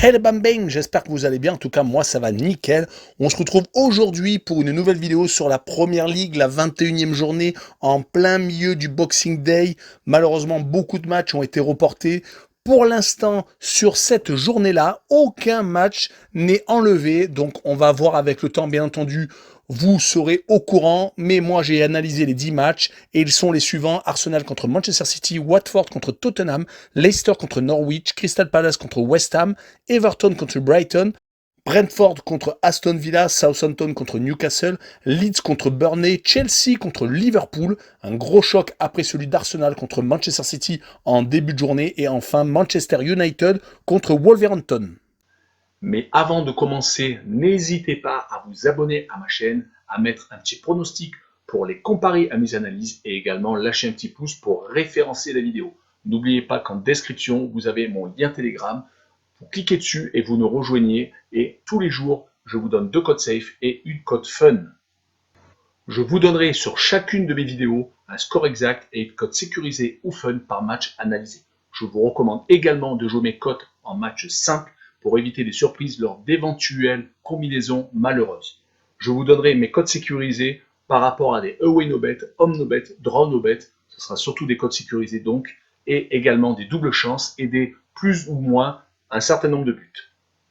Hey les bang, j'espère que vous allez bien, en tout cas moi ça va nickel. On se retrouve aujourd'hui pour une nouvelle vidéo sur la Première Ligue, la 21e journée, en plein milieu du Boxing Day. Malheureusement, beaucoup de matchs ont été reportés. Pour l'instant, sur cette journée-là, aucun match n'est enlevé, donc on va voir avec le temps, bien entendu. Vous serez au courant, mais moi j'ai analysé les 10 matchs et ils sont les suivants: Arsenal contre Manchester City, Watford contre Tottenham, Leicester contre Norwich, Crystal Palace contre West Ham, Everton contre Brighton, Brentford contre Aston Villa, Southampton contre Newcastle, Leeds contre Burnley, Chelsea contre Liverpool, un gros choc après celui d'Arsenal contre Manchester City en début de journée, et enfin Manchester United contre Wolverhampton. Mais avant de commencer, n'hésitez pas à vous abonner à ma chaîne, à mettre un petit pronostic pour les comparer à mes analyses et également lâcher un petit pouce pour référencer la vidéo. N'oubliez pas qu'en description, vous avez mon lien Telegram. Vous cliquez dessus et vous nous rejoignez. Et tous les jours, je vous donne 2 codes safe et une code fun. Je vous donnerai sur chacune de mes vidéos un score exact et une cote sécurisée ou fun par match analysé. Je vous recommande également de jouer mes cotes en match simple pour éviter des surprises lors d'éventuelles combinaisons malheureuses. Je vous donnerai mes codes sécurisés par rapport à des away no bet, home no bet, draw no bet. Ce sera surtout des codes sécurisés donc, et également des doubles chances et des plus ou moins un certain nombre de buts.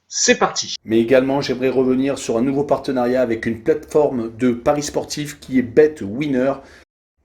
C'est parti. Mais également, j'aimerais revenir sur un nouveau partenariat avec une plateforme de paris sportifs qui est BetWinner,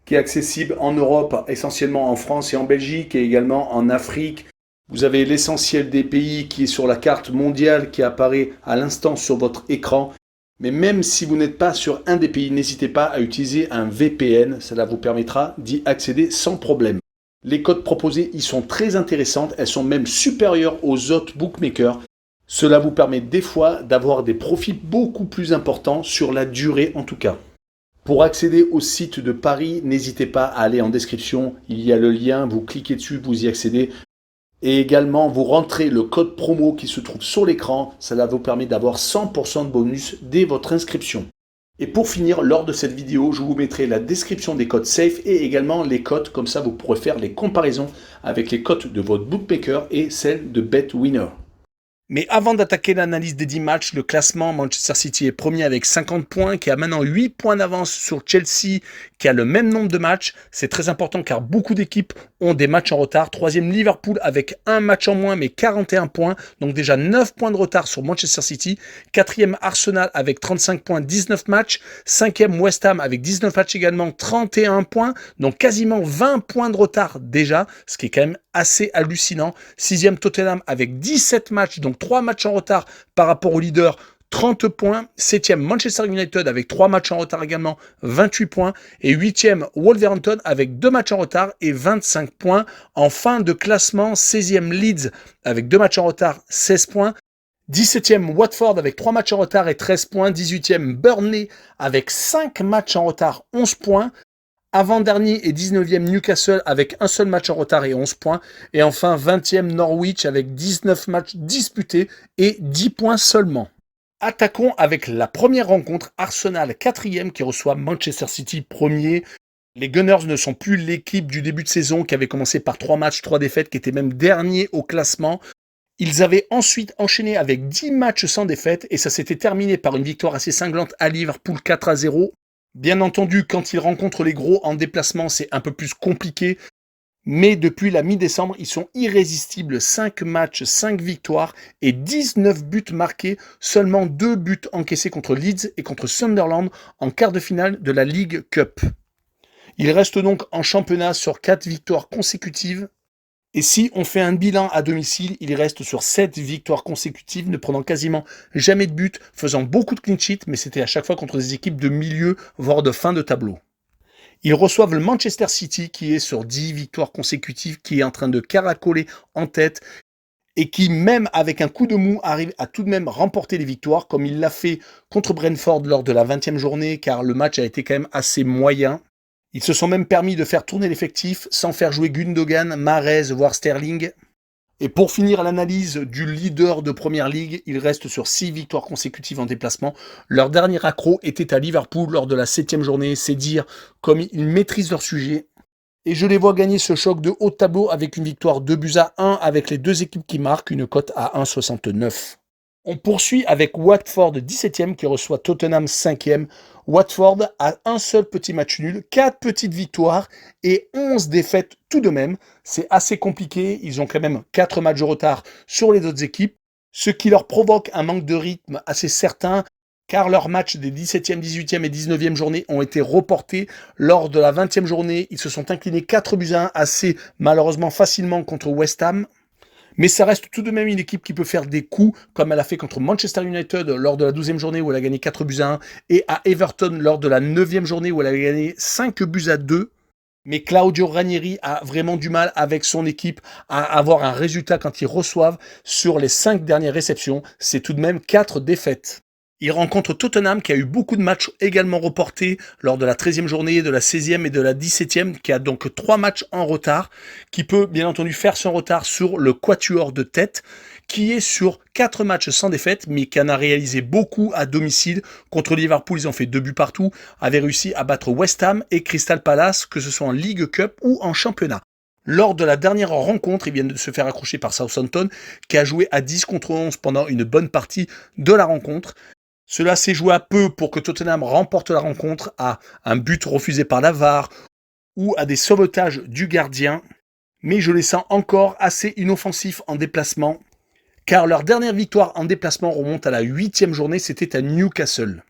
qui est accessible en Europe, essentiellement en France et en Belgique, et également en Afrique. Vous avez l'essentiel des pays qui est sur la carte mondiale qui apparaît à l'instant sur votre écran. Mais même si vous n'êtes pas sur un des pays, n'hésitez pas à utiliser un VPN, cela vous permettra d'y accéder sans problème. Les cotes proposées y sont très intéressantes, elles sont même supérieures aux autres bookmakers. Cela vous permet des fois d'avoir des profits beaucoup plus importants sur la durée en tout cas. Pour accéder au site de Paris, n'hésitez pas à aller en description, il y a le lien, vous cliquez dessus, vous y accédez. Et également, vous rentrez le code promo qui se trouve sur l'écran, cela vous permet d'avoir 100% de bonus dès votre inscription. Et pour finir, lors de cette vidéo, je vous mettrai la description des codes safe et également les cotes, comme ça vous pourrez faire les comparaisons avec les cotes de votre bookmaker et celles de BetWinner. Mais avant d'attaquer l'analyse des 10 matchs, le classement, Manchester City est premier avec 50 points, qui a maintenant 8 points d'avance sur Chelsea, qui a le même nombre de matchs. C'est très important car beaucoup d'équipes ont des matchs en retard. Troisième, Liverpool avec un match en moins, mais 41 points. Donc déjà 9 points de retard sur Manchester City. Quatrième, Arsenal avec 35 points, 19 matchs. Cinquième, West Ham avec 19 matchs également, 31 points. Donc quasiment 20 points de retard déjà, ce qui est quand même assez hallucinant. Sixième, Tottenham avec 17 matchs, donc 3 matchs en retard par rapport au leader, 30 points. Septième, Manchester United avec 3 matchs en retard également, 28 points. Et huitième, Wolverhampton avec 2 matchs en retard et 25 points. En fin de classement, 16e, Leeds avec 2 matchs en retard, 16 points. 17e, Watford avec 3 matchs en retard et 13 points. 18e, Burnley avec 5 matchs en retard, 11 points. Avant-dernier et 19e, Newcastle avec un seul match en retard et 11 points. Et enfin 20e, Norwich avec 19 matchs disputés et 10 points seulement. Attaquons avec la première rencontre, Arsenal 4e qui reçoit Manchester City 1er. Les Gunners ne sont plus l'équipe du début de saison qui avait commencé par 3 matchs, 3 défaites, qui était même dernier au classement. Ils avaient ensuite enchaîné avec 10 matchs sans défaite et ça s'était terminé par une victoire assez cinglante à Liverpool 4-0. Bien entendu, quand ils rencontrent les gros en déplacement, c'est un peu plus compliqué. Mais depuis la mi-décembre, ils sont irrésistibles. 5 matchs, 5 victoires et 19 buts marqués. Seulement 2 buts encaissés contre Leeds et contre Sunderland en quart de finale de la League Cup. Ils restent donc en championnat sur 4 victoires consécutives. Et si on fait un bilan à domicile, il reste sur 7 victoires consécutives, ne prenant quasiment jamais de but, faisant beaucoup de clean sheet, mais c'était à chaque fois contre des équipes de milieu, voire de fin de tableau. Ils reçoivent le Manchester City qui est sur 10 victoires consécutives, qui est en train de caracoler en tête et qui, même avec un coup de mou, arrive à tout de même remporter les victoires, comme il l'a fait contre Brentford lors de la 20e journée, car le match a été quand même assez moyen. Ils se sont même permis de faire tourner l'effectif sans faire jouer Gundogan, Mahrez, voire Sterling. Et pour finir l'analyse du leader de Première Ligue, il reste sur 6 victoires consécutives en déplacement. Leur dernier accro était à Liverpool lors de la 7e journée. C'est dire comme ils maîtrisent leur sujet. Et je les vois gagner ce choc de haut de tableau avec une victoire 2-1 avec les deux équipes qui marquent une cote à 1,69. On poursuit avec Watford 17e qui reçoit Tottenham 5e. Watford a un seul petit match nul, 4 petites victoires et 11 défaites tout de même. C'est assez compliqué, ils ont quand même 4 matchs de retard sur les autres équipes, ce qui leur provoque un manque de rythme assez certain car leurs matchs des 17e, 18e et 19e journées ont été reportés. Lors de la 20e journée, ils se sont inclinés 4-1 assez malheureusement facilement contre West Ham. Mais ça reste tout de même une équipe qui peut faire des coups, comme elle a fait contre Manchester United lors de la 12e journée où elle a gagné 4-1, et à Everton lors de la 9e journée où elle a gagné 5-2. Mais Claudio Ranieri a vraiment du mal avec son équipe à avoir un résultat quand ils reçoivent. Sur les 5 dernières réceptions, c'est tout de même 4 défaites. Il rencontre Tottenham qui a eu beaucoup de matchs également reportés lors de la 13e journée, de la 16e et de la 17e, qui a donc 3 matchs en retard, qui peut bien entendu faire son retard sur le quatuor de tête, qui est sur 4 matchs sans défaite, mais qui en a réalisé beaucoup à domicile. Contre Liverpool, ils ont fait 2 buts partout, avaient réussi à battre West Ham et Crystal Palace, que ce soit en League Cup ou en championnat. Lors de la dernière rencontre, ils viennent de se faire accrocher par Southampton, qui a joué à 10 contre 11 pendant une bonne partie de la rencontre. Cela s'est joué à peu pour que Tottenham remporte la rencontre à un but refusé par la VAR ou à des sauvetages du gardien. Mais je les sens encore assez inoffensifs en déplacement, car leur dernière victoire en déplacement remonte à la 8e journée, c'était à Newcastle.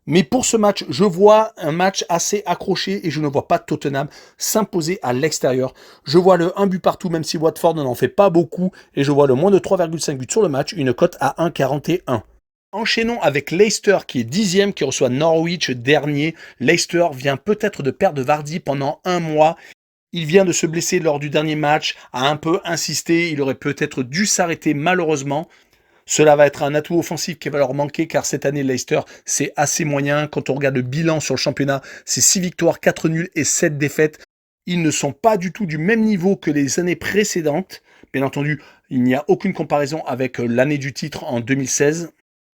Mais pour ce match, je vois un match assez accroché et je ne vois pas Tottenham s'imposer à l'extérieur. Je vois le 1 but partout, même si Watford n'en fait pas beaucoup, et je vois le moins de 3,5 buts sur le match, une cote à 1,41. Enchaînons avec Leicester qui est 10e, qui reçoit Norwich dernier. Leicester vient peut-être de perdre Vardy pendant un mois. Il vient de se blesser lors du dernier match, a un peu insisté, il aurait peut-être dû s'arrêter malheureusement. Cela va être un atout offensif qui va leur manquer car cette année Leicester c'est assez moyen. Quand on regarde le bilan sur le championnat, c'est 6 victoires, 4 nuls et 7 défaites. Ils ne sont pas du tout du même niveau que les années précédentes. Bien entendu, il n'y a aucune comparaison avec l'année du titre en 2016.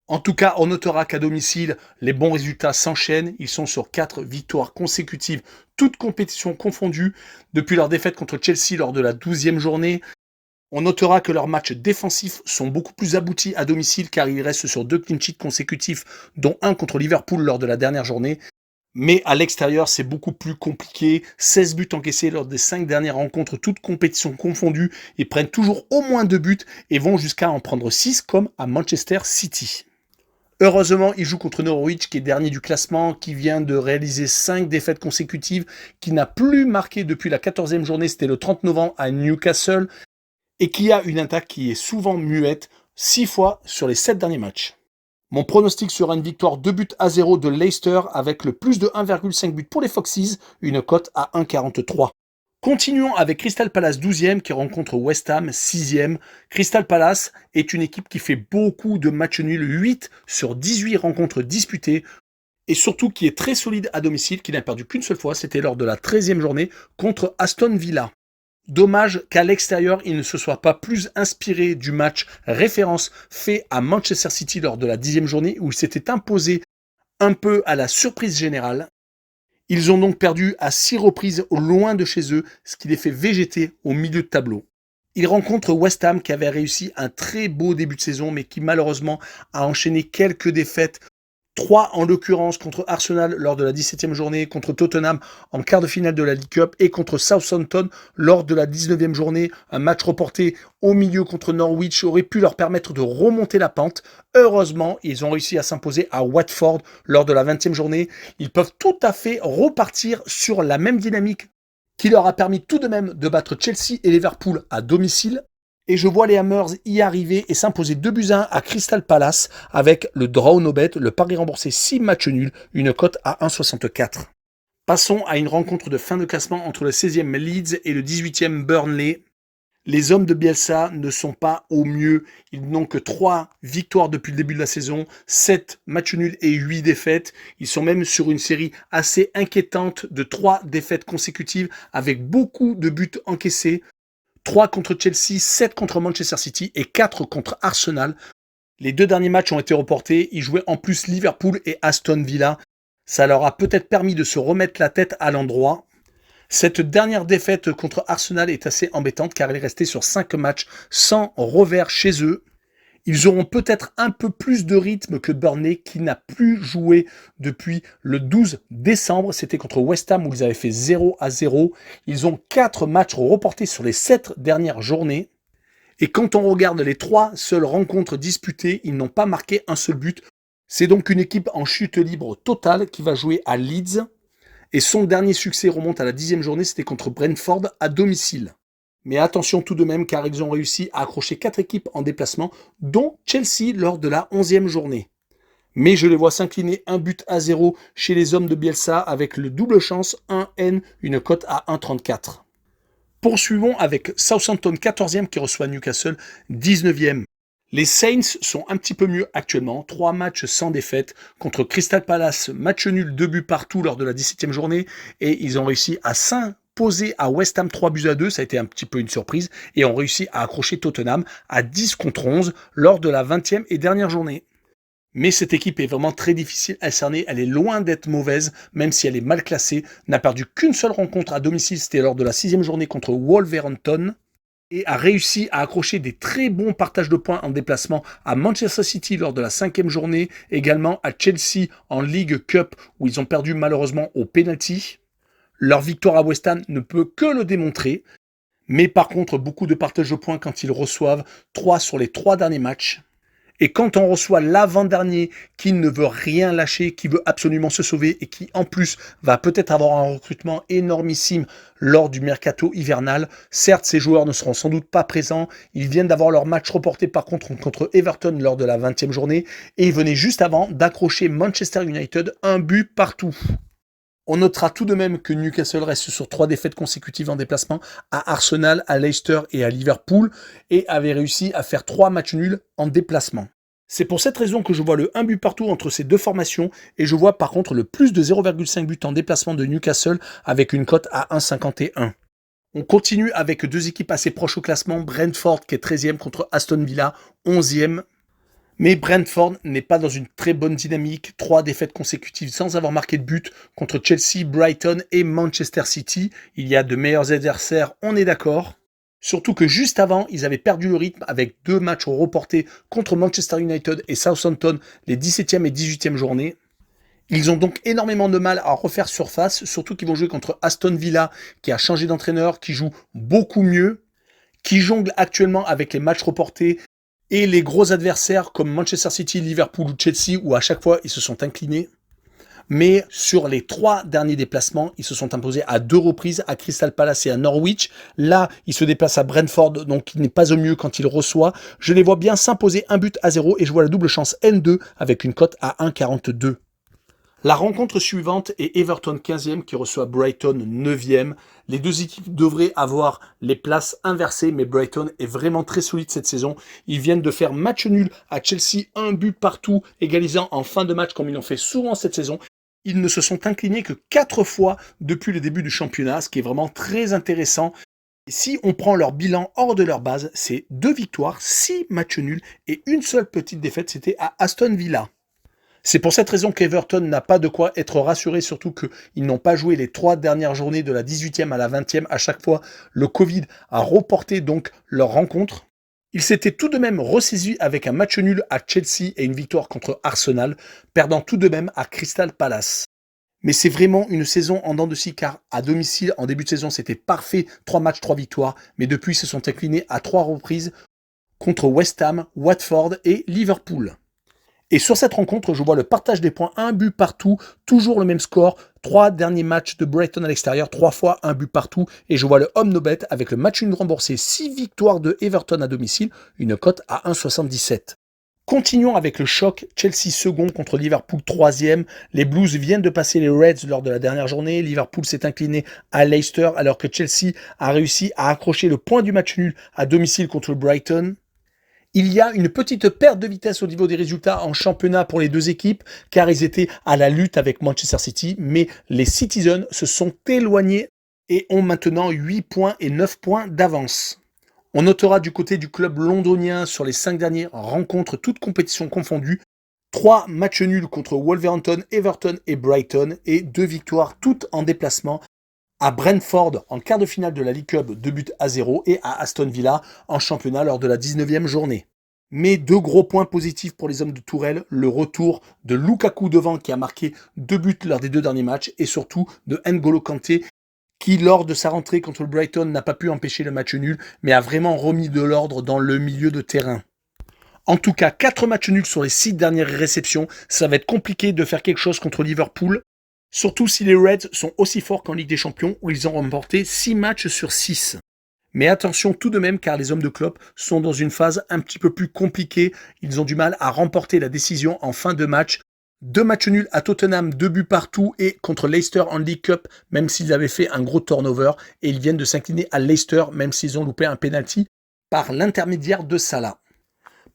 En tout cas, on notera qu'à domicile, les bons résultats s'enchaînent. Ils sont sur 4 victoires consécutives, toutes compétitions confondues, depuis leur défaite contre Chelsea lors de la 12e journée. On notera que leurs matchs défensifs sont beaucoup plus aboutis à domicile car ils restent sur 2 clean sheets consécutifs, dont un contre Liverpool lors de la dernière journée. Mais à l'extérieur, c'est beaucoup plus compliqué. 16 buts encaissés lors des 5 dernières rencontres, toutes compétitions confondues. Ils prennent toujours au moins 2 buts et vont jusqu'à en prendre 6 comme à Manchester City. Heureusement, il joue contre Norwich, qui est dernier du classement, qui vient de réaliser 5 défaites consécutives, qui n'a plus marqué depuis la 14e journée, c'était le 30 novembre à Newcastle, et qui a une attaque qui est souvent muette, 6 fois sur les 7 derniers matchs. Mon pronostic sera une victoire 2-0 de Leicester, avec le plus de 1,5 but pour les Foxes, une cote à 1,43. Continuons avec Crystal Palace 12e qui rencontre West Ham 6e. Crystal Palace est une équipe qui fait beaucoup de matchs nuls, 8 sur 18 rencontres disputées, et surtout qui est très solide à domicile, qui n'a perdu qu'une seule fois, c'était lors de la 13e journée contre Aston Villa. Dommage qu'à l'extérieur, il ne se soit pas plus inspiré du match référence fait à Manchester City lors de la 10e journée où il s'était imposé un peu à la surprise générale. Ils ont donc perdu à 6 reprises loin de chez eux, ce qui les fait végéter au milieu de tableau. Ils rencontrent West Ham qui avait réussi un très beau début de saison mais qui malheureusement a enchaîné quelques défaites. 3 en l'occurrence contre Arsenal lors de la 17e journée, contre Tottenham en quart de finale de la League Cup et contre Southampton lors de la 19e journée. Un match reporté au milieu contre Norwich aurait pu leur permettre de remonter la pente. Heureusement, ils ont réussi à s'imposer à Watford lors de la 20e journée. Ils peuvent tout à fait repartir sur la même dynamique qui leur a permis tout de même de battre Chelsea et Liverpool à domicile. Et je vois les Hammers y arriver et s'imposer 2-1 à Crystal Palace avec le draw no bet, le pari remboursé 6 matchs nuls, une cote à 1,64. Passons à une rencontre de fin de classement entre le 16e Leeds et le 18e Burnley. Les hommes de Bielsa ne sont pas au mieux. Ils n'ont que 3 victoires depuis le début de la saison, 7 matchs nuls et 8 défaites. Ils sont même sur une série assez inquiétante de 3 défaites consécutives avec beaucoup de buts encaissés. 3 contre Chelsea, 7 contre Manchester City et 4 contre Arsenal. Les 2 derniers matchs ont été reportés. Ils jouaient en plus Liverpool et Aston Villa. Ça leur a peut-être permis de se remettre la tête à l'endroit. Cette dernière défaite contre Arsenal est assez embêtante car elle est restée sur 5 matchs sans revers chez eux. Ils auront peut-être un peu plus de rythme que Burnley qui n'a plus joué depuis le 12 décembre. C'était contre West Ham où ils avaient fait 0-0. Ils ont 4 matchs reportés sur les 7 dernières journées. Et quand on regarde les 3 seules rencontres disputées, ils n'ont pas marqué un seul but. C'est donc une équipe en chute libre totale qui va jouer à Leeds. Et son dernier succès remonte à la 10e journée, c'était contre Brentford à domicile. Mais attention tout de même car ils ont réussi à accrocher 4 équipes en déplacement, dont Chelsea lors de la 11e journée. Mais je les vois s'incliner 1-0 chez les hommes de Bielsa avec le double chance 1N, une cote à 1,34. Poursuivons avec Southampton 14e qui reçoit Newcastle 19e. Les Saints sont un petit peu mieux actuellement, 3 matchs sans défaite contre Crystal Palace, match nul 2 buts partout lors de la 17e journée et ils ont réussi à s'imposer à West Ham 3-2, ça a été un petit peu une surprise et ont réussi à accrocher Tottenham à 10-11 lors de la 20e et dernière journée. Mais cette équipe est vraiment très difficile à cerner, elle est loin d'être mauvaise, même si elle est mal classée, n'a perdu qu'une seule rencontre à domicile, c'était lors de la 6e journée contre Wolverhampton, et a réussi à accrocher des très bons partages de points en déplacement à Manchester City lors de la 5e journée, également à Chelsea en League Cup où ils ont perdu malheureusement au penalty. Leur victoire à West Ham ne peut que le démontrer, mais par contre beaucoup de partages de points quand ils reçoivent 3 sur les 3 derniers matchs. Et quand on reçoit l'avant-dernier qui ne veut rien lâcher, qui veut absolument se sauver et qui en plus va peut-être avoir un recrutement énormissime lors du mercato hivernal, certes ces joueurs ne seront sans doute pas présents, ils viennent d'avoir leur match reporté par contre Everton lors de la 20e journée et ils venaient juste avant d'accrocher Manchester United 1 but partout. On notera tout de même que Newcastle reste sur 3 défaites consécutives en déplacement à Arsenal, à Leicester et à Liverpool et avait réussi à faire 3 matchs nuls en déplacement. C'est pour cette raison que je vois le 1 but partout entre ces deux formations et je vois par contre le plus de 0,5 buts en déplacement de Newcastle avec une cote à 1,51. On continue avec 2 équipes assez proches au classement, Brentford qui est 13e contre Aston Villa 11e. Mais Brentford n'est pas dans une très bonne dynamique, 3 défaites consécutives sans avoir marqué de but contre Chelsea, Brighton et Manchester City. Il y a de meilleurs adversaires, on est d'accord. Surtout que juste avant, ils avaient perdu le rythme avec 2 matchs reportés contre Manchester United et Southampton les 17e et 18e journées. Ils ont donc énormément de mal à refaire surface, surtout qu'ils vont jouer contre Aston Villa qui a changé d'entraîneur, qui joue beaucoup mieux, qui jongle actuellement avec les matchs reportés et les gros adversaires comme Manchester City, Liverpool ou Chelsea où à chaque fois ils se sont inclinés. Mais sur les 3 derniers déplacements, ils se sont imposés à 2 reprises à Crystal Palace et à Norwich. Là, ils se déplacent à Brentford, donc il n'est pas au mieux quand il reçoit. Je les vois bien s'imposer 1-0 et je vois la double chance N2 avec une cote à 1,42. La rencontre suivante est Everton 15e qui reçoit Brighton 9e. Les 2 équipes devraient avoir les places inversées, mais Brighton est vraiment très solide cette saison. Ils viennent de faire match nul à Chelsea, 1 but partout, égalisant en fin de match comme ils l'ont fait souvent cette saison. Ils ne se sont inclinés que 4 fois depuis le début du championnat, ce qui est vraiment très intéressant. Et si on prend leur bilan hors de leur base, c'est 2 victoires, 6 matchs nuls et une seule petite défaite, c'était à Aston Villa. C'est pour cette raison qu'Everton n'a pas de quoi être rassuré, surtout qu'ils n'ont pas joué les 3 dernières journées de la 18e à la 20e. À chaque fois, le Covid a reporté donc leur rencontre. Ils s'étaient tout de même ressaisis avec un match nul à Chelsea et une victoire contre Arsenal, perdant tout de même à Crystal Palace. Mais c'est vraiment une saison en dents de scie car à domicile, en début de saison, c'était parfait, 3 matchs, 3 victoires, mais depuis, ils se sont inclinés à 3 reprises contre West Ham, Watford et Liverpool. Et sur cette rencontre, je vois le partage des points, 1 but partout, toujours le même score, 3 derniers matchs de Brighton à l'extérieur, 3 fois 1 but partout, et je vois le home no bet avec le match nul remboursé, 6 victoires de Everton à domicile, une cote à 1,77. Continuons avec le choc, Chelsea second contre Liverpool 3e. Les Blues viennent de passer les Reds lors de la dernière journée. Liverpool s'est incliné à Leicester alors que Chelsea a réussi à accrocher le point du match nul à domicile contre Brighton. Il y a une petite perte de vitesse au niveau des résultats en championnat pour les 2 équipes, car ils étaient à la lutte avec Manchester City, mais les Citizens se sont éloignés et ont maintenant 8 points et 9 points d'avance. On notera du côté du club londonien sur les 5 dernières rencontres, toutes compétitions confondues, 3 matchs nuls contre Wolverhampton, Everton et Brighton, et 2 victoires toutes en déplacement, à Brentford en quart de finale de la League Cup 2-0 et à Aston Villa en championnat lors de la 19e journée. Mais 2 gros points positifs pour les hommes de Tourelle, le retour de Lukaku devant qui a marqué 2 buts lors des 2 derniers matchs et surtout de N'Golo Kanté qui lors de sa rentrée contre le Brighton n'a pas pu empêcher le match nul mais a vraiment remis de l'ordre dans le milieu de terrain. En tout cas, 4 matchs nuls sur les 6 dernières réceptions, ça va être compliqué de faire quelque chose contre Liverpool, surtout si les Reds sont aussi forts qu'en Ligue des Champions où ils ont remporté 6 matchs sur 6. Mais attention tout de même car les hommes de Klopp sont dans une phase un petit peu plus compliquée. Ils ont du mal à remporter la décision en fin de match. 2 matchs nuls à Tottenham, 2 buts partout et contre Leicester en League Cup, même s'ils avaient fait un gros turnover. Et ils viennent de s'incliner à Leicester, même s'ils ont loupé un penalty par l'intermédiaire de Salah.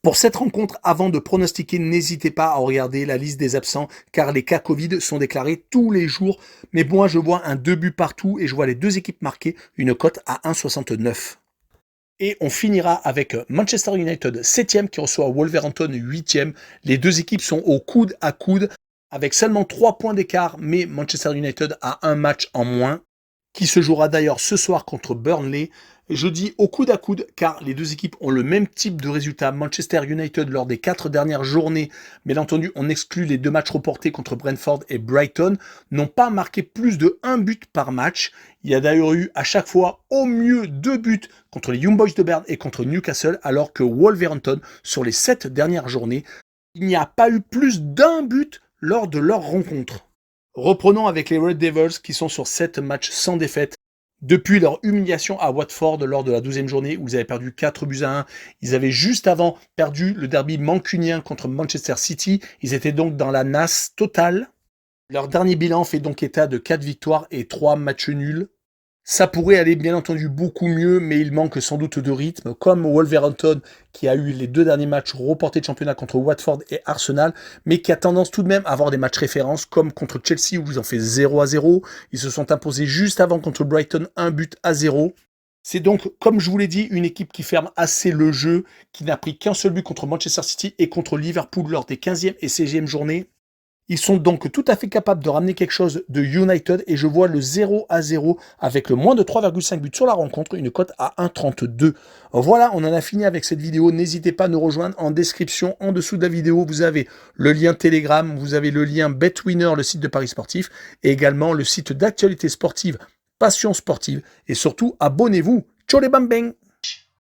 Pour cette rencontre, avant de pronostiquer, n'hésitez pas à regarder la liste des absents car les cas Covid sont déclarés tous les jours. Mais moi, je vois un 2 buts partout et je vois les 2 équipes marquer une cote à 1,69. Et on finira avec Manchester United 7e qui reçoit Wolverhampton 8e. Les 2 équipes sont au coude à coude avec seulement 3 points d'écart, mais Manchester United a un match en moins qui se jouera d'ailleurs ce soir contre Burnley. Je dis au coude à coude car les 2 équipes ont le même type de résultat. Manchester United lors des 4 dernières journées, bien entendu on exclut les 2 matchs reportés contre Brentford et Brighton, n'ont pas marqué plus de 1 but par match. Il y a d'ailleurs eu à chaque fois au mieux 2 buts contre les Young Boys de Berne et contre Newcastle, alors que Wolverhampton, sur les 7 dernières journées, il n'y a pas eu plus d'1 but lors de leur rencontre. Reprenons avec les Red Devils qui sont sur 7 matchs sans défaite. Depuis leur humiliation à Watford lors de la 12e journée où ils avaient perdu 4-1, ils avaient juste avant perdu le derby mancunien contre Manchester City. Ils étaient donc dans la nasse totale. Leur dernier bilan fait donc état de 4 victoires et 3 matchs nuls. Ça pourrait aller bien entendu beaucoup mieux, mais il manque sans doute de rythme, comme Wolverhampton qui a eu les 2 derniers matchs reportés de championnat contre Watford et Arsenal, mais qui a tendance tout de même à avoir des matchs références, comme contre Chelsea où ils ont fait 0-0. Ils se sont imposés juste avant contre Brighton 1-0. C'est donc, comme je vous l'ai dit, une équipe qui ferme assez le jeu, qui n'a pris qu'un seul but contre Manchester City et contre Liverpool lors des 15e et 16e journées. Ils sont donc tout à fait capables de ramener quelque chose de United et je vois le 0-0 avec le moins de 3,5 buts sur la rencontre, une cote à 1,32. Voilà, on en a fini avec cette vidéo. N'hésitez pas à nous rejoindre en description. En dessous de la vidéo, vous avez le lien Telegram, vous avez le lien BetWinner, le site de Paris Sportif, et également le site d'actualité sportive Passion Sportive. Et surtout, abonnez-vous. Ciao les bang bang!